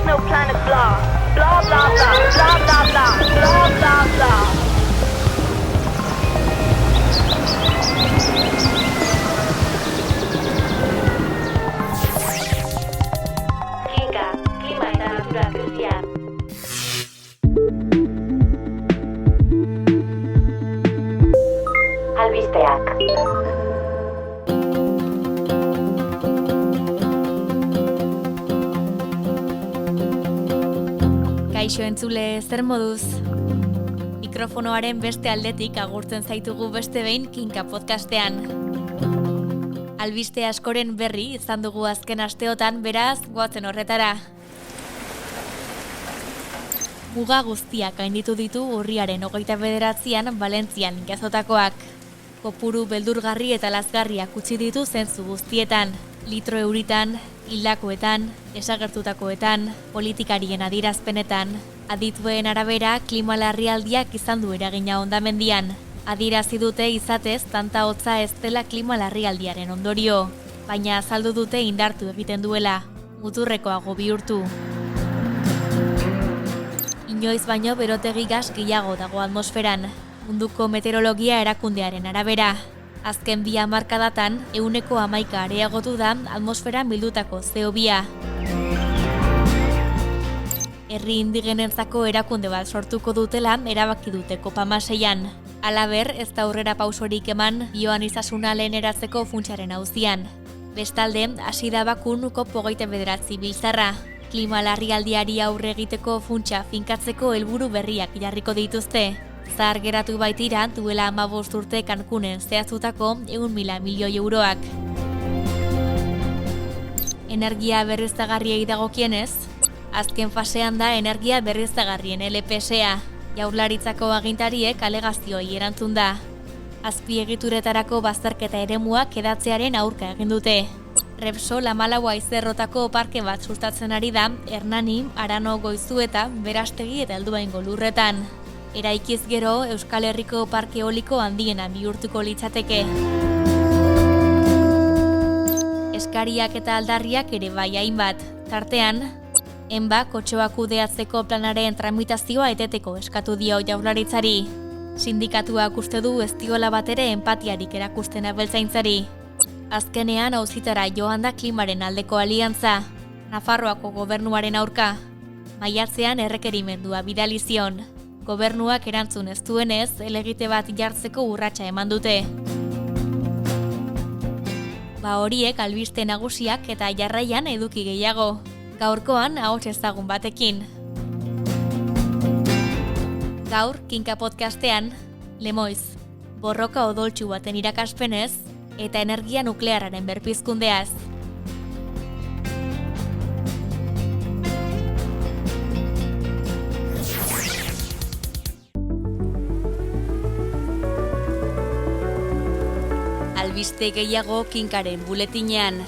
no planet blah. Blah, blah, blah, blah, blah, blah, blah, blah, blah. Kinka, klima eta natura krisia. Albisteak. Kaixo entzule, zer moduz? Mikrofonoaren beste aldetik agurtzen zaitugu beste behin Kinka podcastean. Albiste askoren berri izan dugu azken asteotan, beraz, goazen horretara. Muga guztiak gainditu ditu urriaren 29an Valentzian jazotakoak. Kopuru beldurgarri eta lazgarriak utzi ditu zentzu guztietan. Litro euritan, hildakoetan, desagertutakoetan, politikarien adierazpenetan. Adituen arabera, klima larrialdiak izan du eragina hondamendian. Adierazi dute izatez tanta hotza ez dela klima larrialdiaren ondorio, baina azaldu dute indartu egiten duela, muturrekoago bihurtu. Inoiz baino berotegi gas gehiago dago atmosferan, munduko meteorologia erakundearen arabera. Azken 2 hamarkadatan 11% areagotu da atmosferan bildutako CO2. Herri indigenentzako erakunde bat sortuko dutela erabaki dute COP26an. Halaber, ez da aurrera pausorik eman bioaniztasuna leheneratzeko funtsaren auzian. Bestalde, hasi da bakun COP29 biltzarra. Klima larrialdiari aurre egiteko funtsa finkatzeko helburu berriak jarriko dituzte. Zahar geratu baitira duela 15 urte Cancunen zehaztutako 100.000 milioi euroak. Energia berriztagarriei dagokienez, azken fasean da energia berriztagarrien LPSA. Jaurlaritzako agintariek alegazioei erantzun da. Azpiegituretarako bazterketa eremuak edatzearen aurka egin dute. Repsol Amalaua izerrotako parke bat sustatzen ari da Hernani, Arano, Goizueta, Berastegi eta Helduaingo lurretan. Eraikiz gero Euskal Herriko parke eoliko handiena bihurtuko litzateke. Eskariak eta aldarriak ere bai hainbat. Tartean, Enba kotxoak kudeatzeko planaren tramitazioa eteteko eskatu dio Jaurlaritzari. Sindikatuak uste du ez diola batere enpatiarik erakusten abeltzaintzari. Azkenean auzitara joan da klimaren aldeko aliantza, Nafarroako gobernuaren aurka. Maiatzean errekerimendua bidali zion. Gobernuak erantzun ez duenez, helegite bat jartzeko urratsa eman dute. Horiek albiste nagusiak eta jarraian eduki gehiago. Gaurkoan ahots ezagun batekin. Gaur, Kinka podcastean, Lemoiz, borroka odoltsu baten irakaspenez eta energia nuklearraren berpizkundeaz. Albiste gehiago Kinkaren buletinean.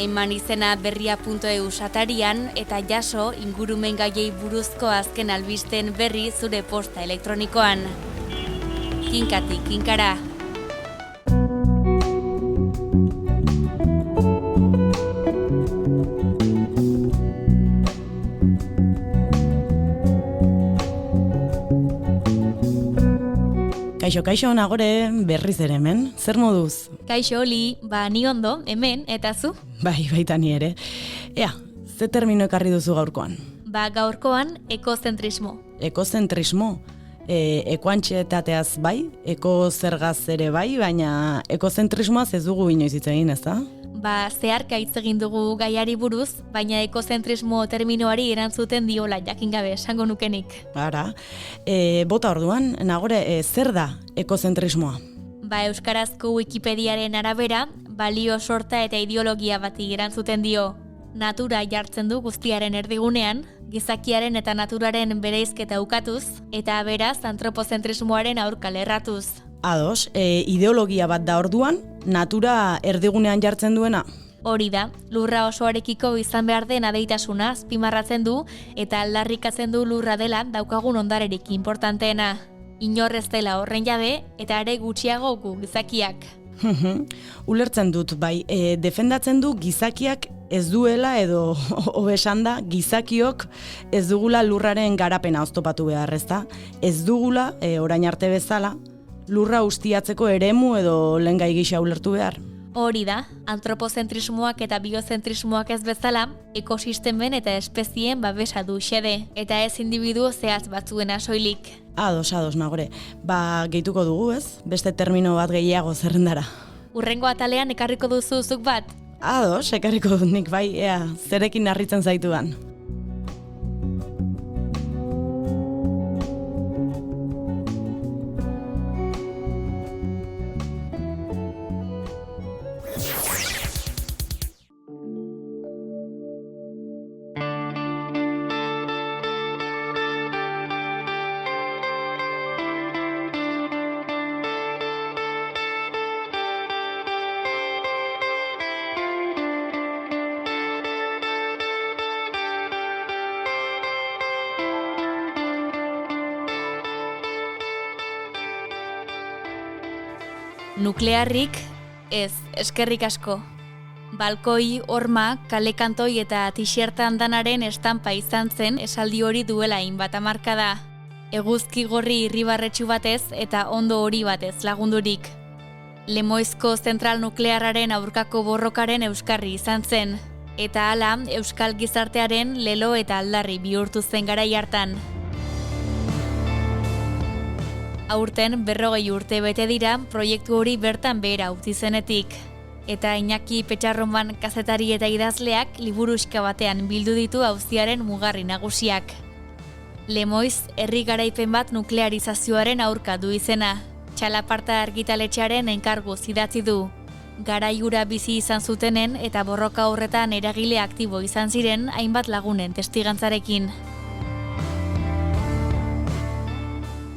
Eman izena berria.eu atarian eta jaso ingurumen gaiei buruzko azken albisten berri zure posta elektronikoan. Kinkatik Kinkara. Kaixo, nagore berriz ere hemen, zer moduz? Kaixo, Oli, ni ondo, hemen, eta zu? Bai, baita ni ere. Ea, ze termino ekarri duzu gaurkoan? Gaurkoan, ekozentrismo. Ekozentrismo? Ekoantxetateaz bai, ekozergaz ere bai, baina ekozentrismoaz ez dugu inoiz hitz egin, ez da? Zeharka hitz egin dugu gaiari buruz, baina ekozentrismo terminoari erantzuten diola jakin gabe esango nukenik. Ara, bota orduan, nagore, zer da ekozentrismoa? Euskarazko Wikipediaren arabera, balio sorta eta ideologia bati erantzuten dio. Natura jartzen du guztiaren erdigunean, gizakiaren eta naturaren bereizketa ukatuz, eta beraz antropozentrismoaren aurka lerratuz. Ados, ideologia bat da orduan, natura erdigunean jartzen duena? Hori da, lurra osoarekiko izan behar den adeitasuna azpimarratzen du eta aldarrikatzen du lurra dela daukagun ondarerik importanteena. Inor ez dela horren jabe eta are gutxiago gu gizakiak. Ulertzen dut, bai, defendatzen du gizakiak ez duela edo hobesan da gizakiok ez dugula lurraren garapena oztopatu behar, ezta? Ez dugula, orain arte bezala, lurra ustiatzeko eremu edo lehengai gisa ulertu behar. Hori da, antropozentrismoak eta biozentrismoak ez bezala, ekosistemen eta espezien babesa du xede, eta ez individu zehatz batzuena soilik. Ados, nagore. Gehituko dugu, ez? Beste termino bat gehiago zerrendara. Urrengo atalean ekarriko duzu zuk bat? Ados, ekarriko dut nik bai, ea, zerekin harritzen zaituan. Nuklearrik, ez, eskerrik asko. Balkoi, horma, kalekantoi eta tixerta andanaren estampa izan zen esaldi hori duela hainbat hamarkada. Eguzki gorri irribarretsu batez eta ondo hori batez lagundurik. Lemoizko zentral nuklearraren aurkako borrokaren euskarri izan zen. Eta hala, euskal gizartearen lelo eta aldarri bihurtu zen garai hartan. Aurten 40 urte bete dira proiektu hori bertan behera utzi zenetik. Eta Iñaki Petxarroman kazetari eta idazleak liburuxka batean bildu ditu auziaren mugarri nagusiak. Lemoiz, herri garaipen bat nuklearizazioaren aurka du izena. Txalaparta argitaletxearen enkargu idatzi du. Garaiura bizi izan zutenen eta borroka horretan eragile aktibo izan ziren hainbat lagunen testigantzarekin.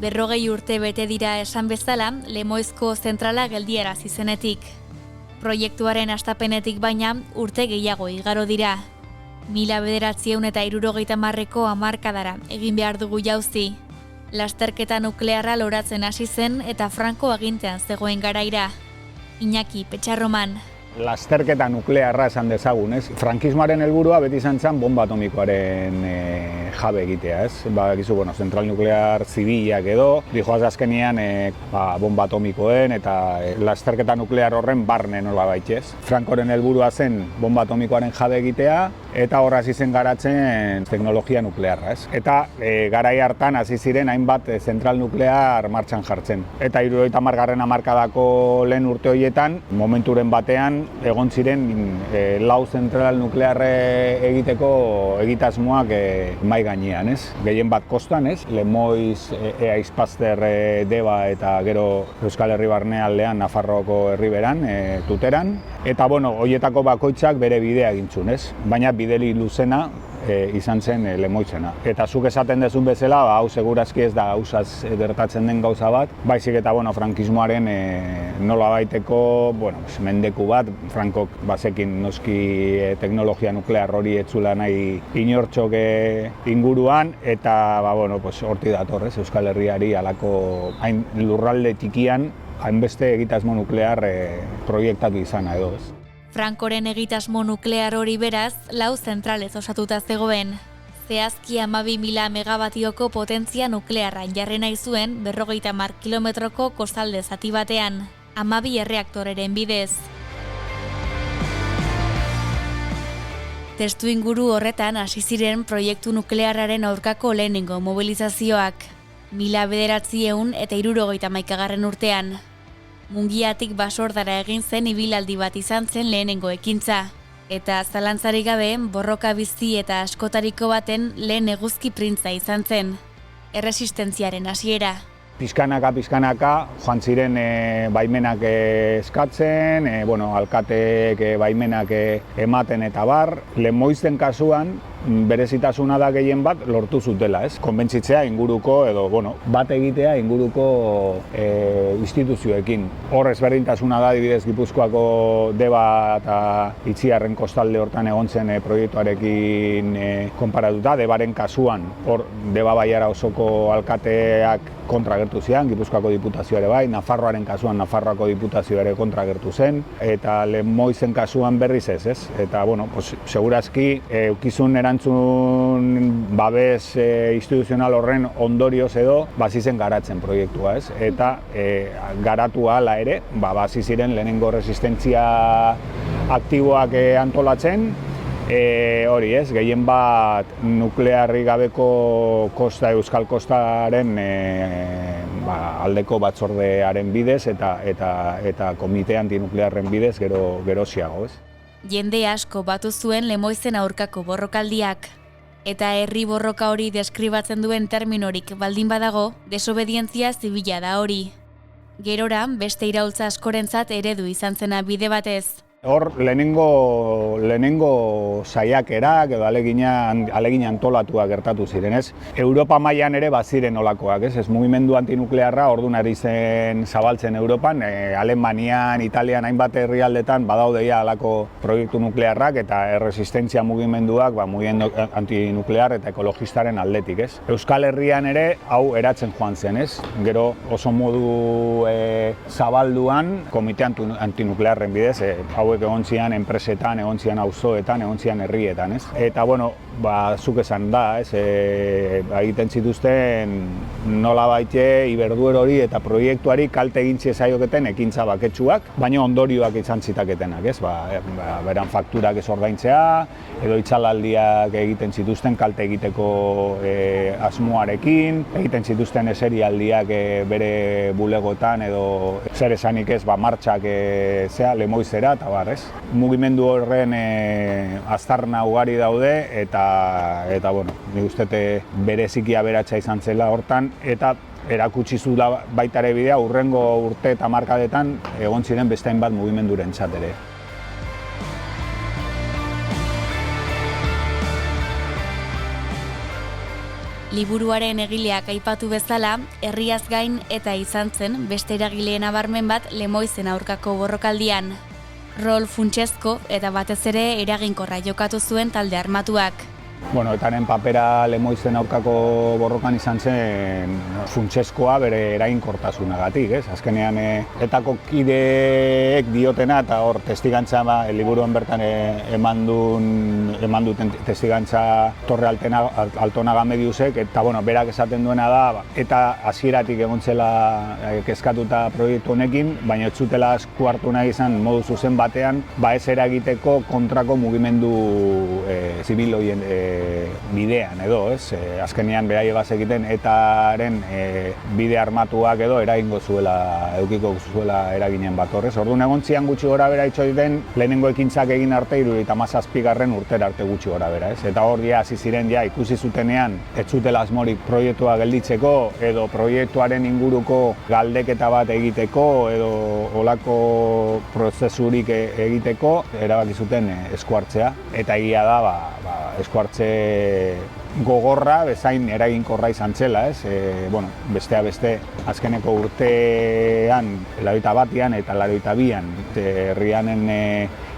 40 urte bete dira esan bezala, Lemoizko zentrala geldiarazi zenetik. Proiektuaren hastapenetik baina urte gehiago igaro dira. 1970ko hamarkadara egin behar dugu jauzi. Lasterketa nuklearra loratzen hasi zen eta Franco agintean zegoen garaira. Iñaki Petxarroman. Lasterketa nuklearra esan dezagun, ez? Frankismoaren helburua beti izan zen bomba atomikoaren jabe egitea, ez? Gizu, zentral nuklear zibilak edo, dijoaz azkenean bomba atomikoen eta lasterketa nuklear horren barne nola baitez. Frankoren helburua zen bomba atomikoaren jabe egitea eta horra hasi zen garatzen teknologia nuklearra, ez? Eta garai hartan hasi ziren hainbat zentral nuklear martxan jartzen. Eta 70. hamarkadako lehen urte horietan, momenturen batean egon ziren 4 zentral nuklearre egiteko egitasmoak mai gainean, ez? Gehien bat kostan, ez? Lemoiz, Eaizpazter, Deba eta gero Euskal Herri barnealdean Nafarroako herriberan, Tuteran. Eta horietako bakoitzak bere bidea egin zuen, ez? Baina bideli luzena izan zen Lemoizena. Eta zuk esaten dezun bezala, hau segurazki ez da gauzaz gertatzen den gauza bat, baizik eta frankismoaren nola baiteko mendeku bat, Frankok bazekin noski teknologia nuklear hori etzula nahi inortxok inguruan, eta horti datorrez Euskal Herriari halako hain lurralde txikian hainbeste egitasmo nuklear proiektatu izana edo ez. Frankoren egitasmo nuklear hori beraz, 4 zentralez osatuta zegoen. Zehazki 12.000 megabatioko potentzia nuklearran jarri nahi zuen 50 kilometroko kostalde zati batean, 12 erreaktoreren bidez. Testu inguru horretan hasi ziren proiektu nuklearraren aurkako lehenengo mobilizazioak, 1971 urtean. Mungiatik Basordara egin zen ibilaldi bat izan zen lehenengo ekintza. Eta zalantzarik gabe, borroka bizi eta askotariko baten lehen eguzki printza izan zen. Erresistentziaren hasiera. Pizkanaka joan ziren baimenak eskatzen, alkateek baimenak ematen eta bar. Lemoizen kasuan, berezitasuna da gehien bat lortu zutela, ez? Konbentzitzea inguruko edo, bat egitea inguruko instituzioekin. Hor ezberdintasuna da, adibidez Gipuzkoako Deba eta Itziarren kostalde hortan egon zen proiektuarekin konparatuta. Debaren kasuan, hor Deba Baiara osoko alkateak kontra agertu zian, Gipuzkoako diputazioa ere bai, Nafarroaren kasuan Nafarroako diputazioa ere kontra agertu zen, eta Lemoizen kasuan berriz ez. Eta, bueno, segurazki, eukizun erantzun babes instituzional horren ondorioz edo, bazizen garatzen proiektua, ez? Eta garatu ahala ere, bazi ziren lehenengo resistentzia aktiboak antolatzen, hori ez, gehien bat nuklearri gabeko Euskal Kostaren aldeko batzordearen bidez eta komite antinuklearren bidez gerosiago, ez? Jende asko batu zuen Lemoizen aurkako borrokaldiak. Eta herri borroka hori deskribatzen duen terminorik baldin badago, desobedientzia zibila da hori. Gerora, beste iraultza askorentzat eredu izan zena bide batez. Hor, lehenengo saiakerak edo alegin antolatuak gertatu ziren, ez? Europa mailan ere baziren olakoak, ez? Mugimendu antinuklearra ordun ari zen zabaltzen Europan, Alemanian, Italian, hainbat herrialdetan badaudeia halako proiektu nuklearrak eta erresistentzia mugimenduak mugimendu antinuklear eta ekologistaren aldetik, ez? Euskal Herrian ere hau eratzen joan zen, ez? Gero oso modu zabalduan komite antinuklearren bidez, hau egon zian enpresetan, egon zian auzoetan, egon zian herrietan, ez? Eta, bueno, zuk esan da, ez? Egiten zituzten nola baite Iberduero hori eta proiektuari kalte egintzi zaioketen ekintza baketsuak, baina ondorioak izan zitaketenak, ez? Beran fakturak ez ordaintzea, edo itzalaldiak egiten zituzten kalte egiteko asmoarekin, egiten zituzten eserialdiak bere bulegotan edo zer esanik ez, martxak Lemoizera eta ez? Mugimendu horren aztarna ugari daude eta bueno, nik uste bereziki aberatsa izan zela hortan eta erakutsi zula baita ere bidea hurrengo urte eta hamarkadetan egon ziren beste hainbat mugimendurentzat ere. Liburuaren egileak aipatu bezala, herriaz gain eta izan zen beste eragileen nabarmen bat Lemoizen aurkako borrokaldian. Rol funtsezko eta batez ere eraginkorra jokatu zuen talde armatuak. Bueno, etaren papera Lemoizen aurkako borrokan izan zen funtsezkoa bere eraginkortasunagatik, ez? Azkenean etako kideek diotena eta hor testigantza liburuan bertan eman duten testigantza Torre Altonaga Mediusek eta bueno, berak esaten duena da eta hasieratik egon zela kezkatuta proiektu honekin, baina ez zutela esku hartu nahi izan modu zuzen batean ez eragiteko kontrako mugimendu zibil horien bidean edo, ez? Azkenean beraiegaz egiten etaren bide armatuak edo eragingo zuela, edukiko zuela eraginen bat horrez. Orduan egon zian gutxi gora bera itxoiten lehenengo ekintzak egin arte 77 urtera arte gutxi gora bera, ez? Eta hor hasi ziren ikusi zutenean ez zutela asmorik proiektua gelditzeko edo proiektuaren inguruko galdeketa bat egiteko edo olako prozesurik egiteko erabaki zuten esku hartzea eta egia da esku hartze gogorra bezain eraginkorra izan zela, ez? Bueno, bestea beste azkeneko urtean 81 eta 82an herrianen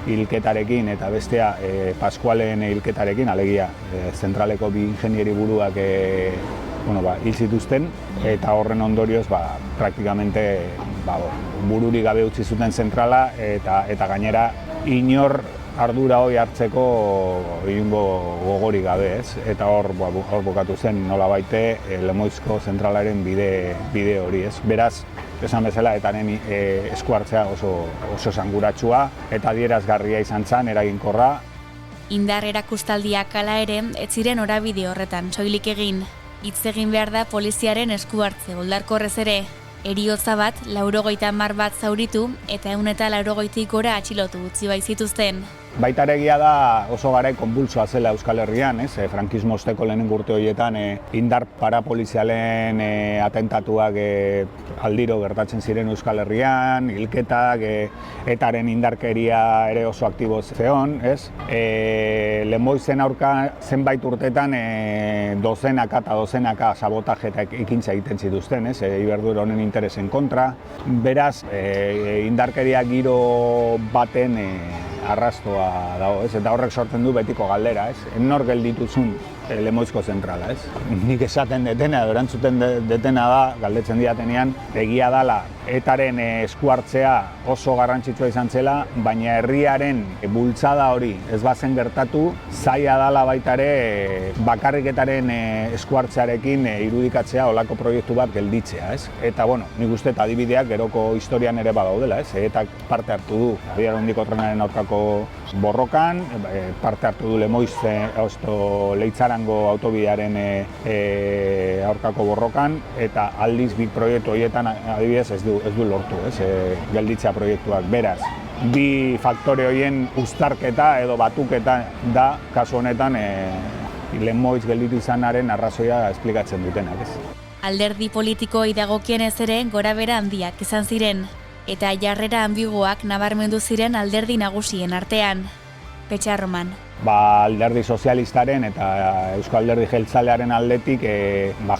hilketarekin eta bestea Paskualen hilketarekin, alegia zentraleko bi ingenieri buruak hil zituzten eta horren ondorioz praktikamente bururi gabe utzi zuten zentrala eta gainera inor ardura hori hartzeko inongo gogori gabe, ez? Eta hor bukatu zen nolabaite Lemoizko zentralaren bide hori, ez? Beraz, esan bezala etaren esku hartzea oso esanguratsua eta adierazgarria izan zen, eraginkorra. Indar erakustaldiak hala ere, ez ziren norabide horretan soilik egin. Hitz egin behar da poliziaren esku hartze oldarkorrez ere. Heriotza bat 90 bat zauritu eta 180 gora atxilotu utzi baitzituzten. Baita ere egia da oso garai konbultsoa zela Euskal Herrian, frankismo osteko lehenengo urte horietan indar parapolizialen atentatuak aldiro gertatzen ziren Euskal Herrian, hilketak, etaren indarkeria ere oso aktibo zeon, Lemoizen aurka zenbait urtetan dozenaka eta dozenaka sabotaje eta ekintza egiten zituzten, Iberdrola honen interesen kontra. Beraz, indarkeria giro baten arrastoa dago, eta horrek sortzen du betiko galdera, nor geldituzun Lemoizko zentrala, Nik esaten detena, erantzuten detena da, galdetzen diatenean, egia dala, etaren eskuartzea oso garrantzitsua izan zela, baina herriaren bultzada hori ez bazen gertatu, zaila dala baita ere bakarriketaren eskuartzearekin irudikatzea olako proiektu bat gelditzea, Eta, nik uste eta adibideak geroko historian ere badaudela, Eta parte hartu du Abiadura Handiko trenaren aurkako borrokan, parte hartu du Lemoiz Leitzarango autobidearen aurkako borrokan, eta aldiz bi proiektu horietan adibidez ez du lortu, gelditzea proiektuak. Beraz, bi faktore horien uztarketa edo batuketa da, kasu honetan, Lemoiz gelditu izanaren arrazoia esplikatzen dutenak. Alderdi politikoei dagokienez ere gorabehera handiak izan ziren, eta jarrera ambiguoak nabarmendu ziren alderdi nagusien artean. Petxar Roman. Alderdi sozialistaren eta Euskal Alderdi Jeltzalearen aldetik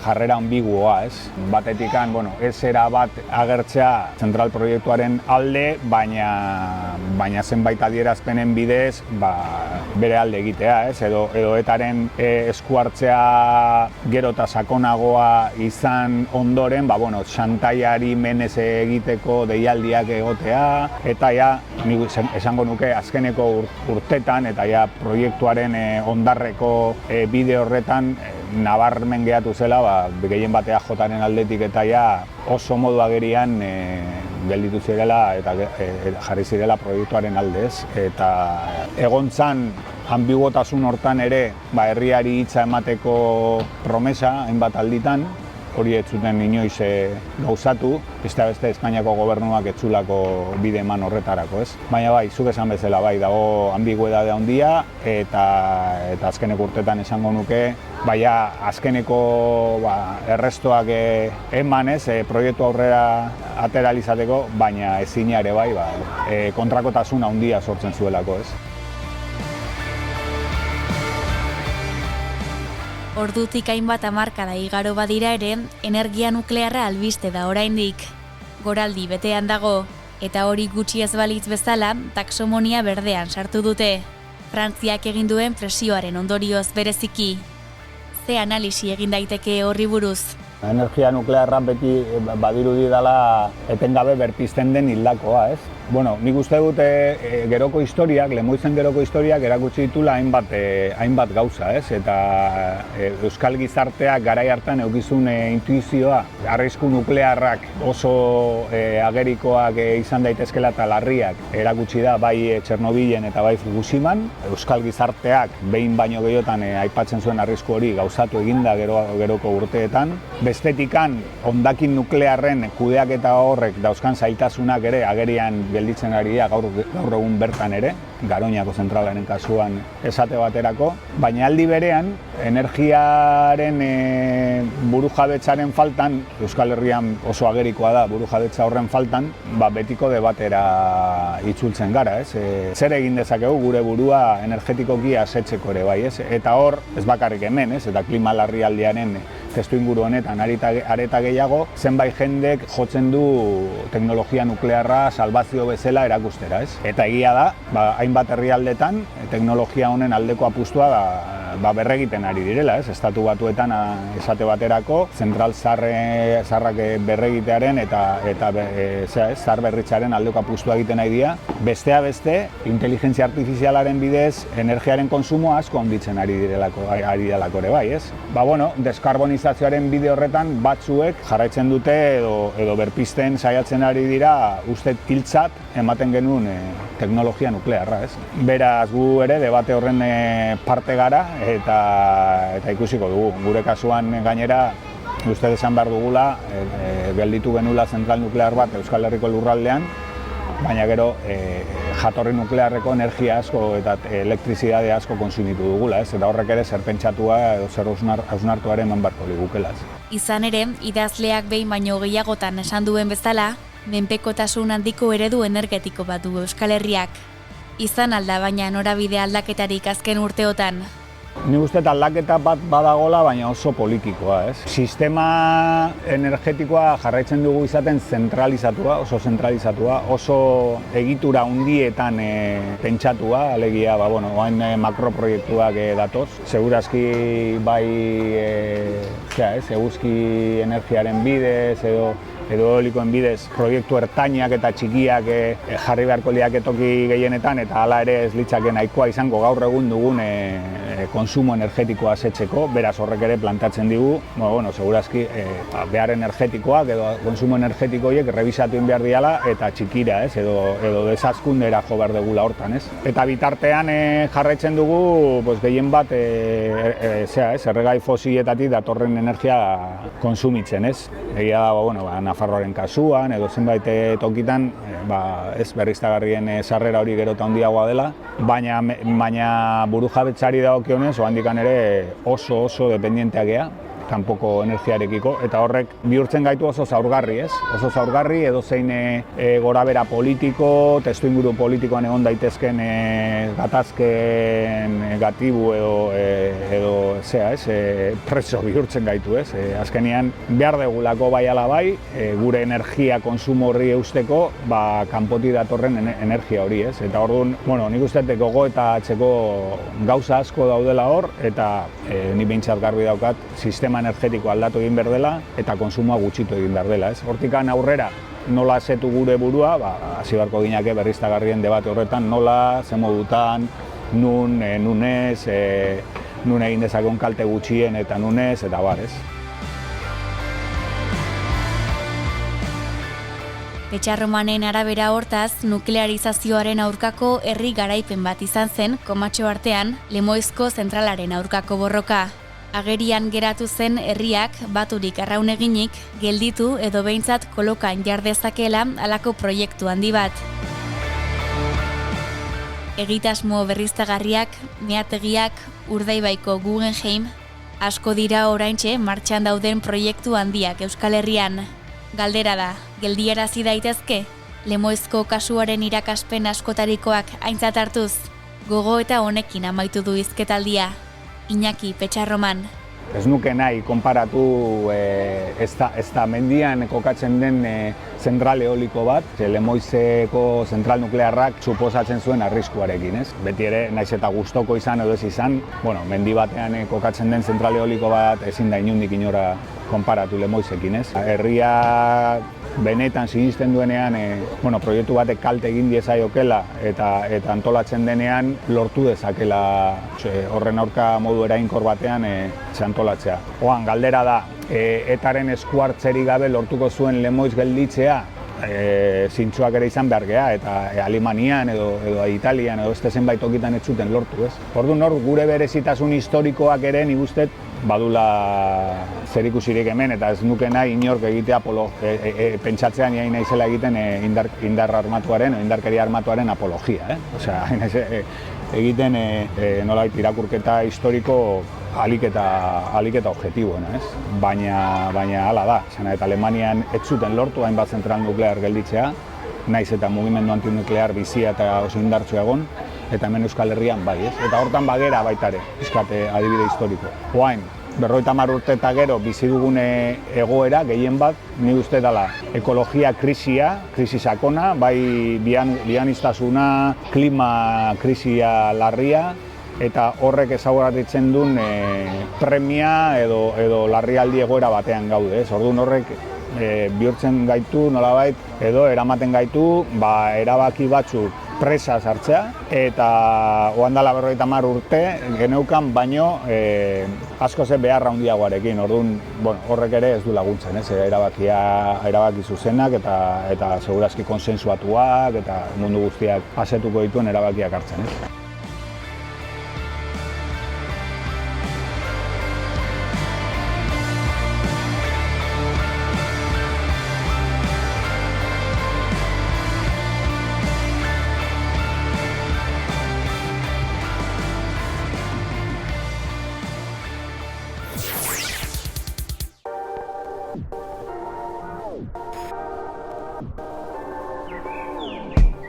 jarrera ambiguoa, Batetikan, ez era bat agertzea zentral proiektuaren alde, baina zenbait adierazpenen bidez bere alde egitea, edo etaren eskuartzea gero eta sakonagoa izan ondoren, xantaiari menez egiteko deialdiak egotea, eta nik esango nuke azkeneko urtetan eta proiektuaren ondarreko bide horretan nabarmen gehatu zela, gehien batea jotaren aldetik eta oso modu agerian gelditu zirela eta jarri zirela proiektuaren aldez. Eta egontzan ambiguotasun hortan ere herriari hitza emateko promesa hainbat alditan, hori ez zuten inoiz gauzatu, beste Espainiako gobernuak ez zulako bide eman horretarako, Baina zuk esan bezala, dago ambiguedade handia, eta azkeneko urtetan esango nuke, azkeneko errestoak eman, proiektu aurrera atera izateko, baina ezina ere kontrakotasun handia sortzen zuelako, Ordutik hainbat hamarkada igaro badira ere, energia nuklearra albiste da oraindik. Goraldi betean dago, eta hori gutxi ez balitz bezala, taxonomia berdean sartu dute. Frantziak egin duen presioaren ondorioz bereziki. Ze analisi egin daiteke horri buruz? Energia nuklearra beti badirudi dela etengabe berpizten den hildakoa, Nik uste dut geroko historiak, Lemoizen geroko historiak erakutsi ditula hainbat gauza, Eta Euskal gizarteak garai hartan eukizun intuizioa, arrisku nuklearrak oso agerikoak izan daitezkela eta larriak erakutsi da bai Txernobilen eta bai Fukushiman. Euskal gizarteak behin baino gehiotan aipatzen zuen arrisku hori gauzatu eginda geroko urteetan. Bestetikan, hondakin nuklearren kudeaketa horrek dauzkan zailtasunak ere agerian gelditzen ari da gaur egun bertan ere, Garoñako zentralaren kasuan esate baterako, baina aldi berean, energiaren burujabetzaren faltan, Euskal Herrian oso agerikoa da burujabetza horren faltan, betiko debatera itzultzen gara, Zer egin dezakegu gure burua energetikoki asetzeko ere bai, Eta hor, ez bakarrik hemen, Eta klima larrialdiaren testu inguru honetan areta gehiago, zenbait jendek jotzen du teknologia nuklearra salbazio bezala erakustera, Eta egia da, hainbat herrialdetan teknologia honen aldeko apustua berregiten ari direla, Estatu Batuetan esate baterako, zentral zaharrak berregitearen eta zahar berritzaren aldeko apustua egiten ari dira. Bestea beste, inteligentzia artifizialaren bidez, energiaren konsumoa asko handitzen ari delako ere bai, Deskarbonizazioaren bide horretan batzuek jarraitzen dute edo berpizten saiatzen ari dira uste hiltzat ematen genuen teknologia nuklearra, Beraz gu ere debate horren parte gara eta ikusiko dugu. Gure kasuan gainera uste esan behar dugula, gelditu genuela zentral nuklear bat Euskal Herriko lurraldean, baina gero jatorri nuklearreko energia asko eta elektrizidade asko konsumitu dugula, ez? Eta horrek ere zer pentsatua edo zer hausnartuare eman barko ligukela. Izan ere, idazleak behin baino gehiagotan esan duen bezala, menpekotasun handiko eredu energetiko bat du Euskal Herriak. Izan alda baina norabide aldaketarik azken urteotan. Ni uste aldaketa bat badagola, baina oso politikoa, ez? Sistema energetikoa jarraitzen dugu izaten zentralizatua, oso egitura handietan pentsatua, alegia, oain makroproiektuak datoz. Segurazki bai, eguzki energiaren bidez, edo eolikoen bidez proiektu ertainak eta txikiak jarri beharko liake toki gehienetan, eta hala ere ez litzake nahikoa izango gaur egun dugun konsumo energetikoa asetzeko, beraz horrek ere plantatzen digu, segurazki behar energetikoak edo konsumo energetiko horiek revisatu behar diala eta txikira, edo desazkundera jo behar dugula hortan, ez? Eta bitartean jarraitzen dugu gehien bat erregai fosiletatik datorren energia konsumitzen, ez? Egia da, Nafarroaren kasuan edo zenbait tokitan berriztagarrien sarrera hori gero eta handiagoa dela, baina burujabetzari dagokionez handikan ere oso dependienteak gea kanpoko energiarekiko, eta horrek bihurtzen gaitu oso zaurgarri, ez? Oso zaurgarri edo zein gorabera politiko, testuinguru politikoan egon daitezken gatazken gatibu edo preso bihurtzen gaitu, ez? Azkenean behar degulako bai ala bai, gure energia konsumo horri eusteko, kanpotik datorren energia hori, ez? Eta orduan, nik uste gogo eta atzeko gauza asko daudela hor, eta ni behintzat garbi daukat sistema energetiko aldatu egin behar dela eta konsumoa gutxitu egin behar dela, ez? Hortikan aurrera nola asetu gure burua, hasi beharko gineke berriztagarrien debate horretan, nola, ze modutan, nun ez, nun egin dezakeun kalte gutxien eta nun ez, eta bar, ez? Petxarromanen arabera hortaz, nuklearizazioaren aurkako herri garaipen bat izan zen, Komatxo artean, Lemoizko zentralaren aurkako borroka. Agerian geratu zen herriak baturik arraun eginik, gelditu edo behintzat kolokan jar dezakela halako proiektu handi bat. Egitasmo berriztagarriak, meategiak, Urdaibaiko Guggenheim, asko dira oraintxe martxan dauden proiektu handiak Euskal Herrian. Galdera da, geldiarazi daitezke? Lemoizko kasuaren irakaspen askotarikoak aintzat hartuz? Gogo eta honekin amaitu du hizketaldia. Iñaki Petxarroman. Ez nuke nahi konparatu ez da mendian kokatzen den zentral eoliko bat, Lemoizeko zentral nuklearrak suposatzen zuen arriskuarekin, ez? Beti ere, naiz eta gustoko izan edo ez izan, mendi batean kokatzen den zentral eoliko bat ezin da inundik inora konparatu Lemoizekin, ez? Herria benetan sinisten duenean, proiektu batek kalte egin diezaiokela eta antolatzen denean lortu dezakela horren aurka modu erainkor batean antolatzea. Galdera da, etaren eskuartzerik gabe lortuko zuen Lemoiz gelditzea, zintzuak ere izan behar geha, eta Alemanian edo Italian edo beste zenbait tokitan ez zuten lortu, ez? Orduan gure berezitasun historikoak ere nik uste badula zerikusirik hemen, eta ez nuke nahi inork egitea pentsatzean nahi naizela egiten indar armatuaren o indarkeria armatuaren apologia, Osea, egiten nolabait irakurketa historiko alik eta objektiboena, ez? Baina hala da, eta Alemanian ez zuten lortu hainbat zentral nuklear gelditzea, naiz eta mugimendu antinuklear bizia eta oso indartsua egon, eta hemen Euskal Herrian bai, ez? Eta hortan bagera baitare, pixkate adibide historiko. Oain, 50 urte eta gero bizi dugune egoera, gehien bat, ni uste dela ekologia krisi sakona, bai bianiztasuna, klima krisia larria, eta horrek ezagutatzen duen premia edo larrialdi egoera batean gaude, ez? Orduan horrek bihurtzen gaitu nolabait edo eramaten gaitu erabaki batzuk presa sartzea, eta oandala 50 urte geneukan baino asko ze beharra handiagoarekin. Orduan horrek ere ez du laguntzen, ez? Erabaki zuzenak eta segurazki konsensuatuak eta mundu guztiak asetuko dituen erabakiak hartzen, ez?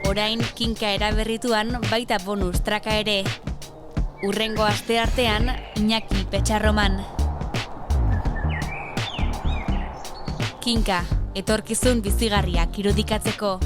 Orain kinka eraberrituan baita bonus traka ere. Hurrengo asteartean Iñaki Petxarroman. Kinka, etorkizun bizigarriak irudikatzeko.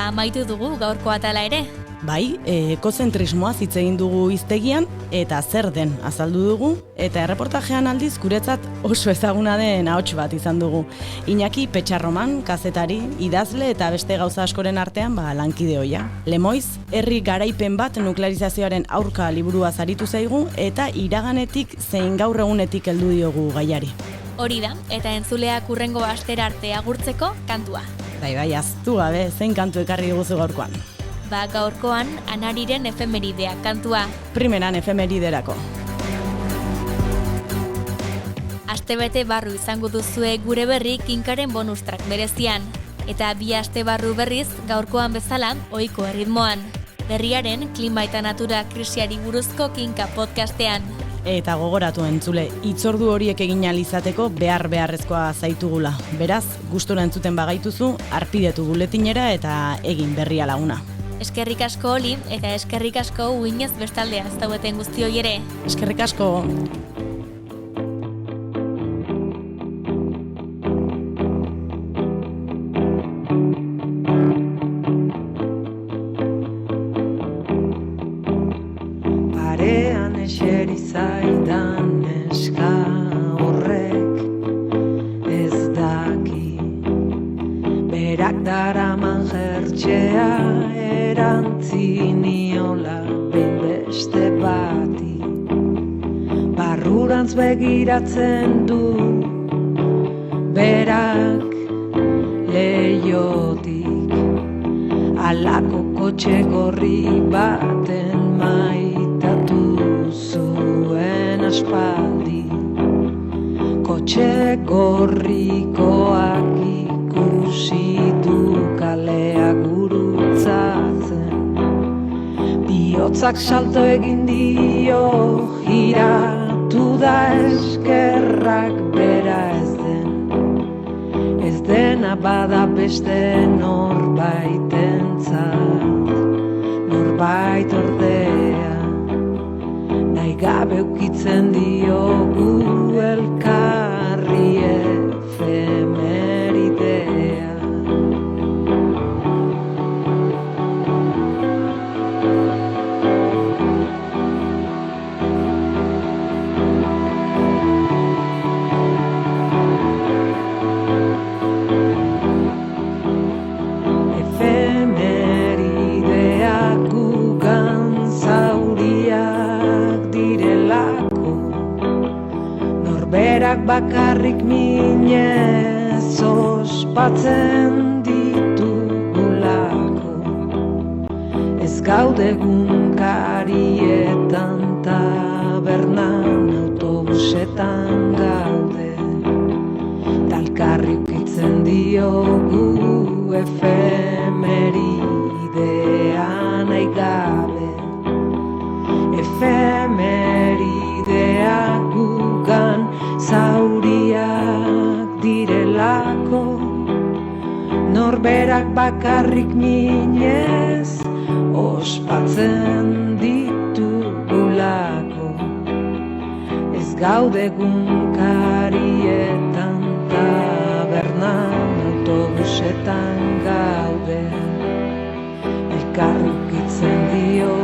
Amaitu dugu gaurko atala ere. Bai, ekozentrismoaz hitz egin dugu hiztegian eta zer den azaldu dugu, eta erreportajean aldiz guretzat oso ezaguna den ahots bat izan dugu. Iñaki Petxarroman, kazetari, idazle eta beste gauza askoren artean lankide ohia. Lemoiz, herri garaipen bat nuklearizazioaren aurka liburua zaritu zaigu eta iraganetik zein gaur egunetik heldu diogu gaiari. Hori da, eta entzuleak hurrengo astera arte agurtzeko kantua. Bai, aztu gabe, zein kantu ekarri diguzu gaurkoan? Gaurkoan Anariren efemeridea kantua. Primeran efemeriderako. Astebete barru izango duzue gure berri kinkaren bonustrak berezian. Eta 2 aste barru berriz gaurkoan bezala ohiko erritmoan. Berriaren klima eta natura krisiari buruzko kinka podcastean. Eta gogoratu entzule, hitzordu horiek egin ahal izateko beharrezkoa zaitugula. Beraz, gustura entzuten bagaituzu, arpidetu buletinera eta egin berria laguna. Eskerrik asko Oli eta eskerrik asko uinez bestaldea zaueten guztioi ere. Eskerrik asko. Zaidan neska horrek ez daki, berak daraman jertxea erantzi niola beste bati. Barrurantz begiratzen du berak leiotik, alako kotxe gorri baten maitatu zuen aspaldi. Kotxe gorrikoak ikusi du kalea gurutzatzen, bihotzak salto egin dio, giratu da eskerrak bera ez dena bada beste norbaitentzat, norbait ordea gabe ukitzen diogu elkarri efemeridea. Efemerideak gugan zauriak direlako, norberak bakarrik minez ospatzen ditugulako. Ez gaude gunkarietan, tabernan, autobusetan gaude, talkarri ukitzen diogu efemeridea nahi gabe. Efemerideak gugan zauriak direlako, norberak bakarrik minez ospatzen ditugulako. Ez gaude gunkarietan, tabernan, autobusetan gaude, elkarri ukitzen dio